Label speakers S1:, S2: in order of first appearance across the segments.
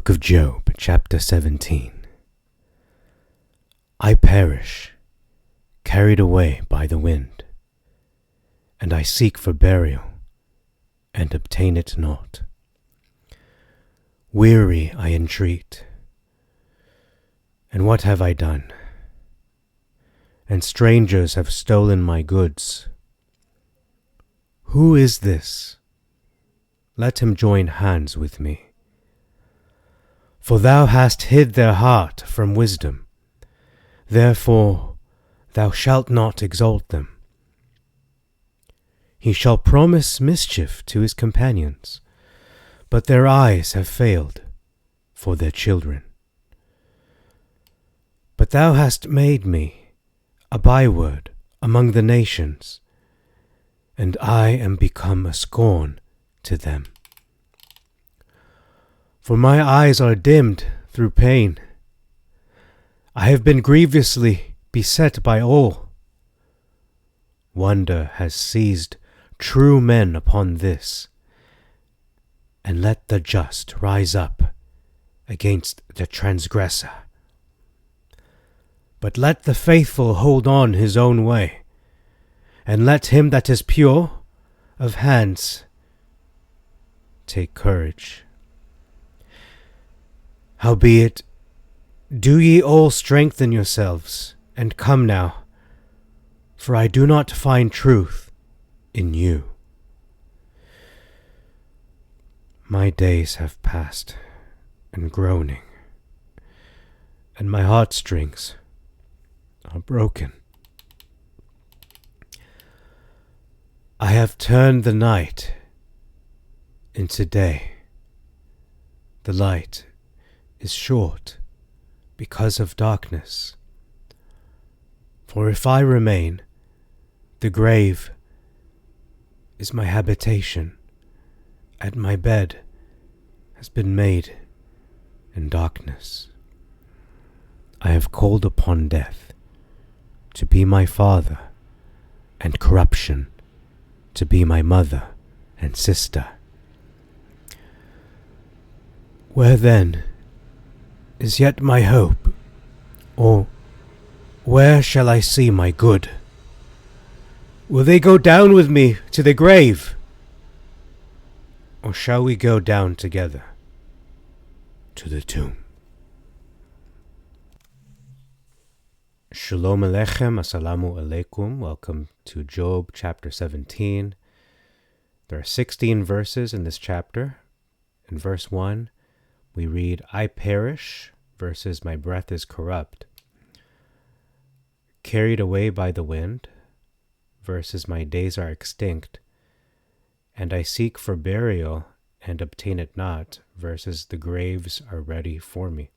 S1: Book of Job, chapter 17. I perish, carried away by the wind, and I seek for burial, and obtain it not. Weary I entreat, and what have I done? And strangers have stolen my goods. Who is this? Let him join hands with me. For thou hast hid their heart from wisdom, therefore thou shalt not exalt them. He shall promise mischief to his companions, but their eyes have failed for their children. But thou hast made me a byword among the nations, and I am become a scorn to them. For my eyes are dimmed through pain. I have been grievously beset by all. Wonder has seized true men upon this, and let the just rise up against the transgressor. But let the faithful hold on his own way, and let him that is pure of hands take courage. Howbeit, do ye all strengthen yourselves, and come now, for I do not find truth in you. My days have passed in groaning, and my heartstrings are broken. I have turned the night into day. The light is short because of darkness. For if I remain, the grave is my habitation, and my bed has been made in darkness. I have called upon death to be my father, and corruption to be my mother and sister. Where then is yet my hope? Or where shall I see my good? Will they go down with me to the grave? Or shall we go down together to the tomb? Shalom Aleichem, Assalamu Alaikum. Welcome to Job chapter 17. There are 16 verses in this chapter. In verse 1, we read, I perish, versus my breath is corrupt. Carried away by the wind, versus my days are extinct. And I seek for burial and obtain it not, versus the graves are ready for me.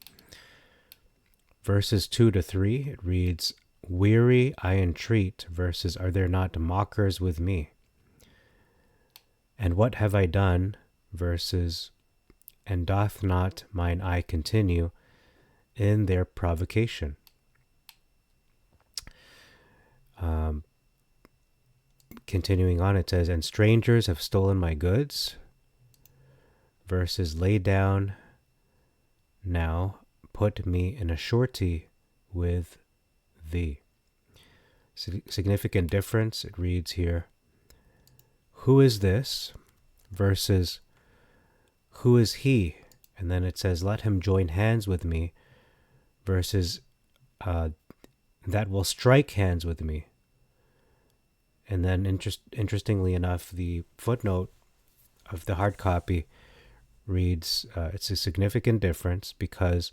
S1: Verses 2 to 3, it reads, Weary I entreat, versus are there not mockers with me? And what have I done, versus and doth not mine eye continue in their provocation? Continuing on, it says, and strangers have stolen my goods, versus lay down now, put me in a surety with thee. Significant difference, it reads here, who is this, versus who is he? And then it says, let him join hands with me, versus that will strike hands with me. And then interestingly enough, the footnote of the hard copy reads, it's a significant difference because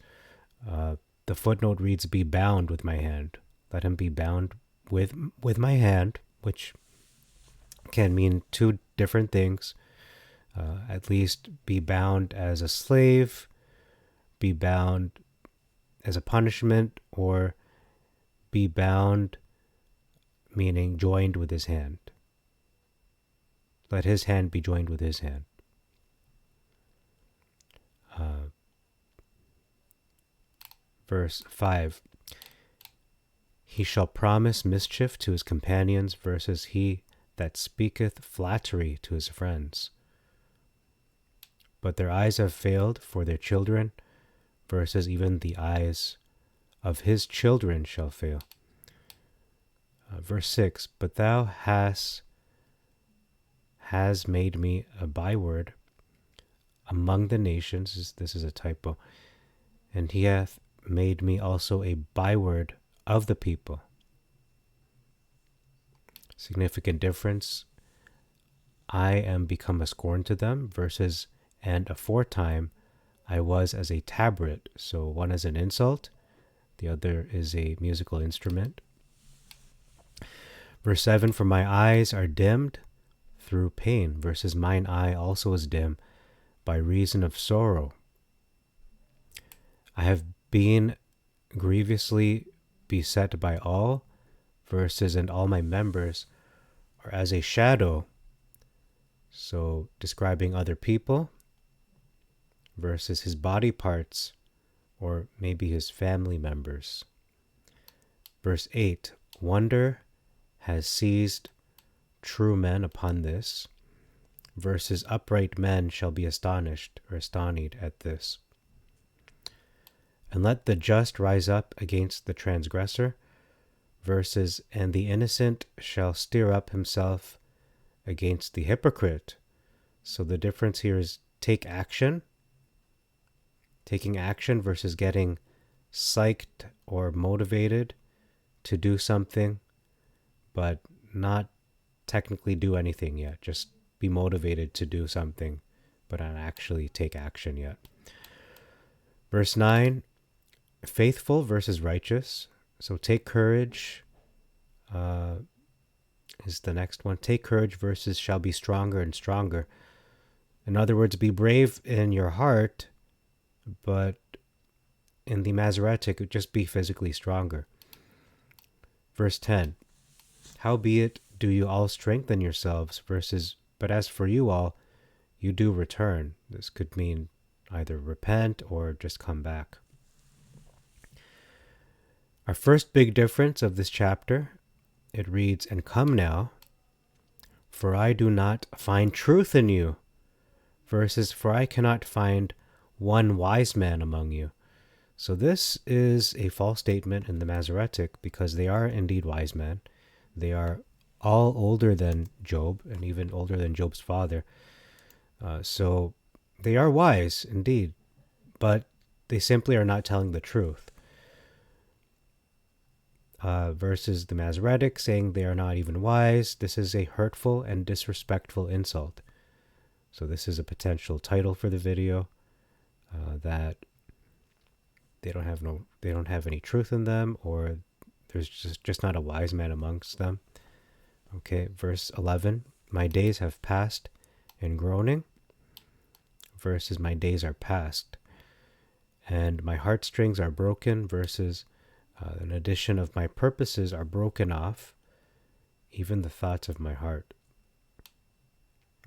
S1: the footnote reads, be bound with my hand. Let him be bound with my hand, which can mean two different things. At least be bound as a slave, be bound as a punishment, or be bound meaning joined with his hand. Let his hand be joined with his hand. Verse 5, he shall promise mischief to his companions, versus he that speaketh flattery to his friends. but their eyes have failed for their children, versus even the eyes of his children shall fail. Verse 6, but thou has made me a byword among the nations. This is a typo. And he hath made me also a byword of the people. Significant difference. I am become a scorn to them, versus and aforetime I was as a tabret. So one is an insult, the other is a musical instrument. Verse 7, for my eyes are dimmed through pain, versus mine eye also is dim by reason of sorrow. I have been grievously beset by all, versus and all my members are as a shadow. So describing other people, versus his body parts, or maybe his family members. Verse 8, wonder has seized true men upon this, versus upright men shall be astonished or astonied at this. And let the just rise up against the transgressor, versus and the innocent shall stir up himself against the hypocrite. So the difference here is taking action versus getting psyched or motivated to do something, but not technically do anything yet. Just be motivated to do something, but not actually take action yet. Verse 9, faithful versus righteous. So take courage is the next one. Take courage versus shall be stronger and stronger. In other words, be brave in your heart, but in the Masoretic, just be physically stronger. Verse 10, howbeit do you all strengthen yourselves, versus but as for you all, you do return. This could mean either repent or just come back. Our first big difference of this chapter, it reads, and come now, for I do not find truth in you, versus for I cannot find one wise man among you. So this is a false statement in the Masoretic, because they are indeed wise men. They are all older than Job, and even older than Job's father. So they are wise indeed, but they simply are not telling the truth. Versus the Masoretic saying they are not even wise. This is a hurtful and disrespectful insult. So this is a potential title for the video, that they don't have any truth in them, or there's just not a wise man amongst them. Okay, verse 11, my days have passed in groaning, versus my days are past, and my heartstrings are broken, versus an addition of my purposes are broken off, even the thoughts of my heart.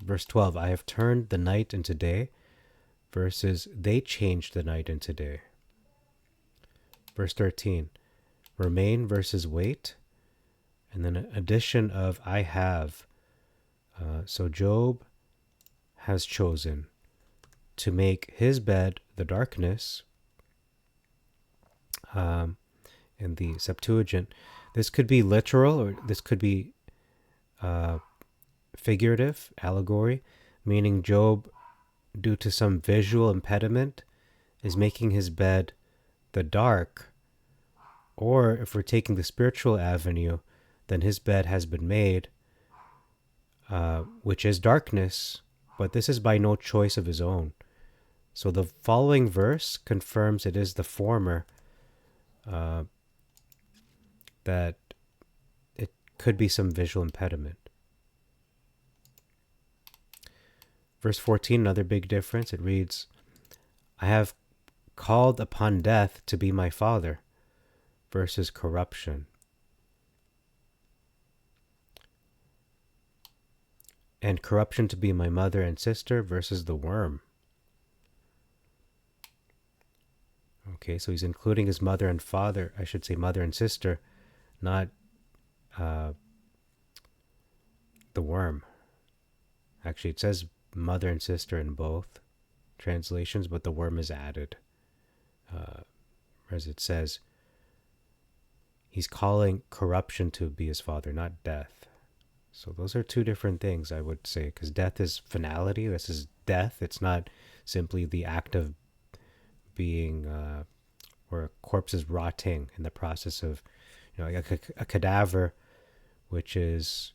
S1: Verse 12, I have turned the night into day, versus they changed the night into day. Verse 13, remain versus wait, and then an addition of I have. So Job has chosen to make his bed the darkness. In the Septuagint, this could be literal, or this could be figurative, allegory, meaning Job, due to some visual impediment, is making his bed the dark. Or if we're taking the spiritual avenue, then his bed has been made, which is darkness, but this is by no choice of his own. So the following verse confirms it is the former, that it could be some visual impediment. Verse 14, another big difference. It reads, I have called upon death to be my father, versus corruption. And corruption to be my mother and sister, versus the worm. Okay, so he's including his mother and father, I should say mother and sister, not the worm. Actually, it says mother and sister in both. translations, but the worm is added. As it says, he's calling corruption to be his father, not death. So those are two different things, I would say, because death is finality. This is death. It's not simply the act of being, or a corpse is rotting in the process of, like a cadaver, which is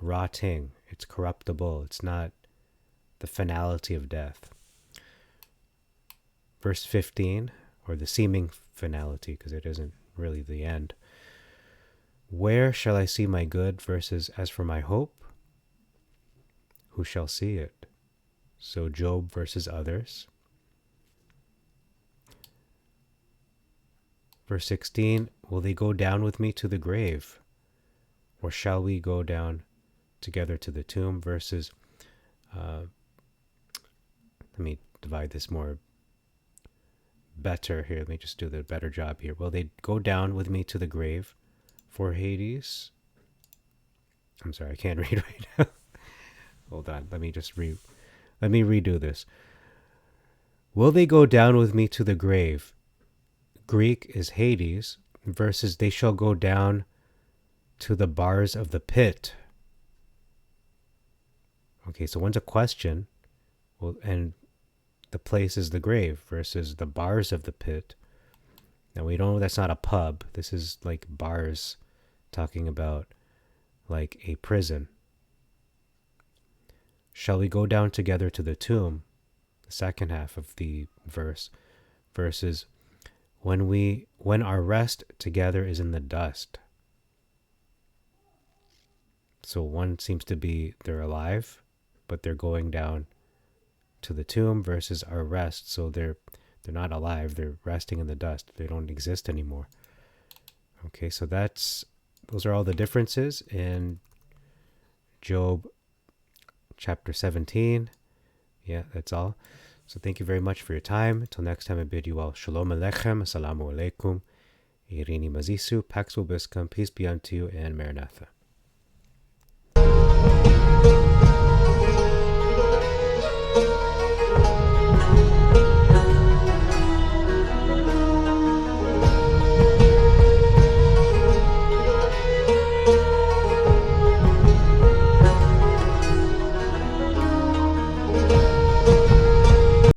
S1: rotting. It's corruptible. It's not the finality of death. Verse 15, or the seeming finality, because it isn't really the end. Where shall I see my good versus as for my hope? Who shall see it? So Job versus others. Verse 16, will they go down with me to the grave? Or shall we go down together to the tomb? Versus, let me divide this more better here. Let me just do the better job here. Will they go down with me to the grave? For Hades. I'm sorry, I can't read right now. Hold on, let me redo this. Will they go down with me to the grave? Greek is Hades, versus they shall go down to the bars of the pit. Okay, so one's a question, and the place is the grave, versus the bars of the pit. Now we know that's not a pub. This is like bars, talking about like a prison. Shall we go down together to the tomb? The second half of the verse, verses when our rest together is in the dust. So one seems to be they're alive, but they're going down to the tomb, versus our rest. So they're not alive. They're resting in the dust. They don't exist anymore. Okay, so those are all the differences in Job chapter 17. Yeah, that's all. So thank you very much for your time. Until next time, I bid you all Shalom Aleichem, Assalamu Alaikum, Irini Mazisu, Pax Vobiscum, peace be unto you, and Maranatha.